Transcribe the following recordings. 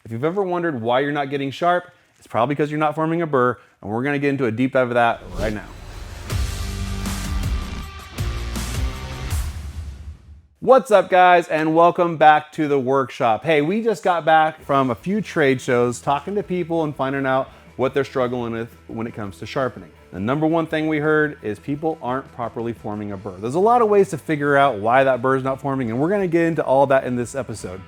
If you've ever wondered why you're not getting sharp, it's probably because you're not forming a burr, and we're gonna get into a deep dive of that right now. What's up, guys, and welcome back to the workshop. Hey, we just got back from a few trade shows talking to people and finding out what they're struggling with when it comes to sharpening. The number one thing we heard is people aren't properly forming a burr. There's a lot of ways to figure out why that burr is not forming, and we're gonna get into all that in this episode.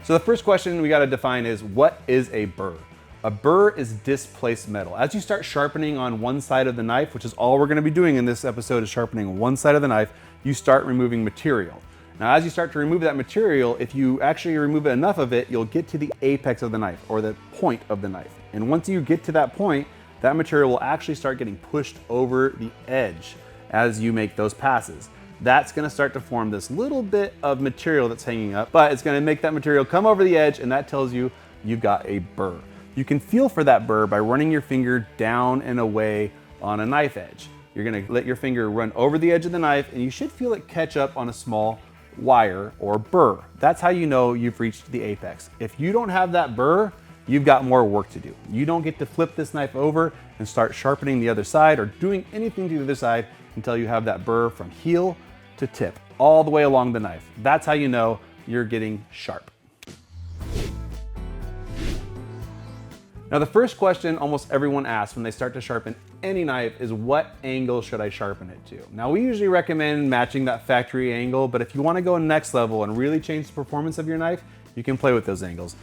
So the first question we gotta define is, what is a burr? A burr is displaced metal. As you start sharpening on one side of the knife, which is all we're gonna be doing in this episode is sharpening one side of the knife, you start removing material. Now, as you start to remove that material, if you actually remove enough of it, you'll get to the apex of the knife, or the point of the knife. And once you get to that point, that material will actually start getting pushed over the edge as you make those passes. That's gonna start to form this little bit of material that's hanging up, but it's gonna make that material come over the edge, and that tells you you've got a burr. You can feel for that burr by running your finger down and away on a knife edge. You're gonna let your finger run over the edge of the knife, and you should feel it catch up on a small wire or burr. That's how you know you've reached the apex. If you don't have that burr, you've got more work to do. You don't get to flip this knife over and start sharpening the other side or doing anything to the other side until you have that burr from heel to tip, all the way along the knife. That's how you know you're getting sharp. Now, the first question almost everyone asks when they start to sharpen any knife is, what angle should I sharpen it to? Now, we usually recommend matching that factory angle, but if you want to go next level and really change the performance of your knife, you can play with those angles.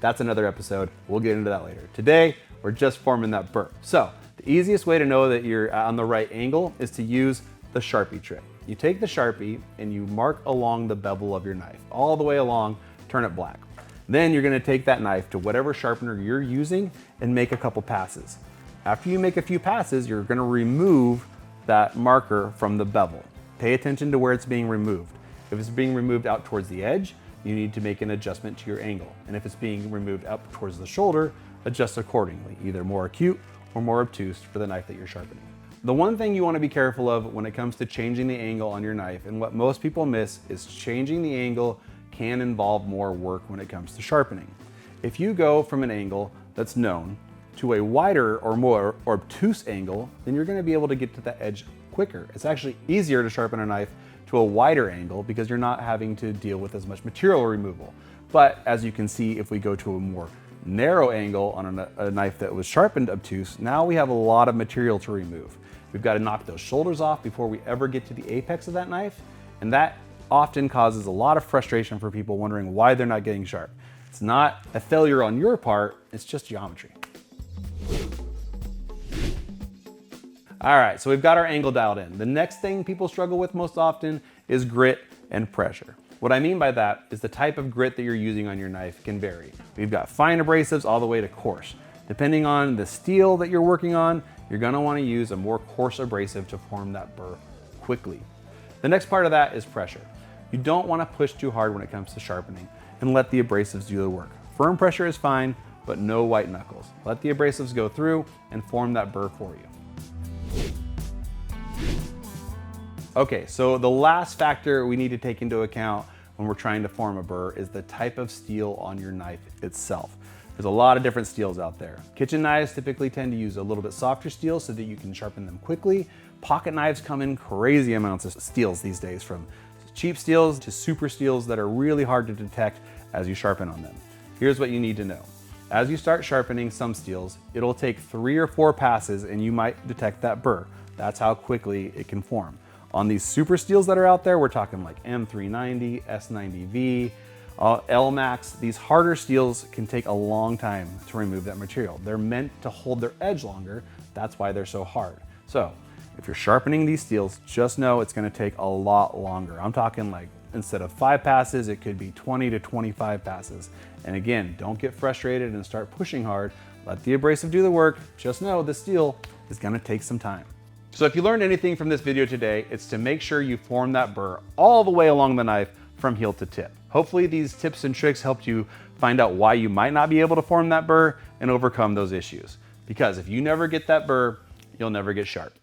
That's another episode. We'll get into that later. Today, we're just forming that burr. So the easiest way to know that you're on the right angle is to use the Sharpie trick. You take the Sharpie and you mark along the bevel of your knife, all the way along, turn it black. Then you're gonna take that knife to whatever sharpener you're using and make a couple passes. After you make a few passes, you're gonna remove that marker from the bevel. Pay attention to where it's being removed. If it's being removed out towards the edge, you need to make an adjustment to your angle. And if it's being removed up towards the shoulder, adjust accordingly, either more acute or more obtuse for the knife that you're sharpening. The one thing you wanna be careful of when it comes to changing the angle on your knife, and what most people miss, is changing the angle can involve more work when it comes to sharpening. If you go from an angle that's known to a wider or more obtuse angle, then you're gonna be able to get to the edge quicker. It's actually easier to sharpen a knife to a wider angle because you're not having to deal with as much material removal. But as you can see, if we go to a more narrow angle on a knife that was sharpened obtuse, now we have a lot of material to remove. We've got to knock those shoulders off before we ever get to the apex of that knife, and that often causes a lot of frustration for people wondering why they're not getting sharp. It's not a failure on your part, it's just geometry. All right, so we've got our angle dialed in. The next thing people struggle with most often is grit and pressure. What I mean by that is the type of grit that you're using on your knife can vary. We've got fine abrasives all the way to coarse. Depending on the steel that you're working on, you're gonna wanna use a more coarse abrasive to form that burr quickly. The next part of that is pressure. You don't want to push too hard when it comes to sharpening and let the abrasives do the work. Firm pressure is fine, but no white knuckles. Let the abrasives go through and form that burr for you. Okay, so the last factor we need to take into account when we're trying to form a burr is the type of steel on your knife itself. There's a lot of different steels out there. Kitchen knives typically tend to use a little bit softer steel so that you can sharpen them quickly. Pocket knives come in crazy amounts of steels these days, from cheap steels to super steels that are really hard to detect as you sharpen on them. Here's what you need to know. As you start sharpening some steels, it'll take 3 or 4 passes and you might detect that burr. That's how quickly it can form. On these super steels that are out there, we're talking like M390, S90V, L-Max. These harder steels can take a long time to remove that material. They're meant to hold their edge longer. That's why they're so hard. So if you're sharpening these steels, just know it's gonna take a lot longer. I'm talking like, instead of 5 passes, it could be 20 to 25 passes. And again, don't get frustrated and start pushing hard. Let the abrasive do the work. Just know the steel is gonna take some time. So if you learned anything from this video today, it's to make sure you form that burr all the way along the knife from heel to tip. Hopefully these tips and tricks helped you find out why you might not be able to form that burr and overcome those issues. Because if you never get that burr, you'll never get sharp.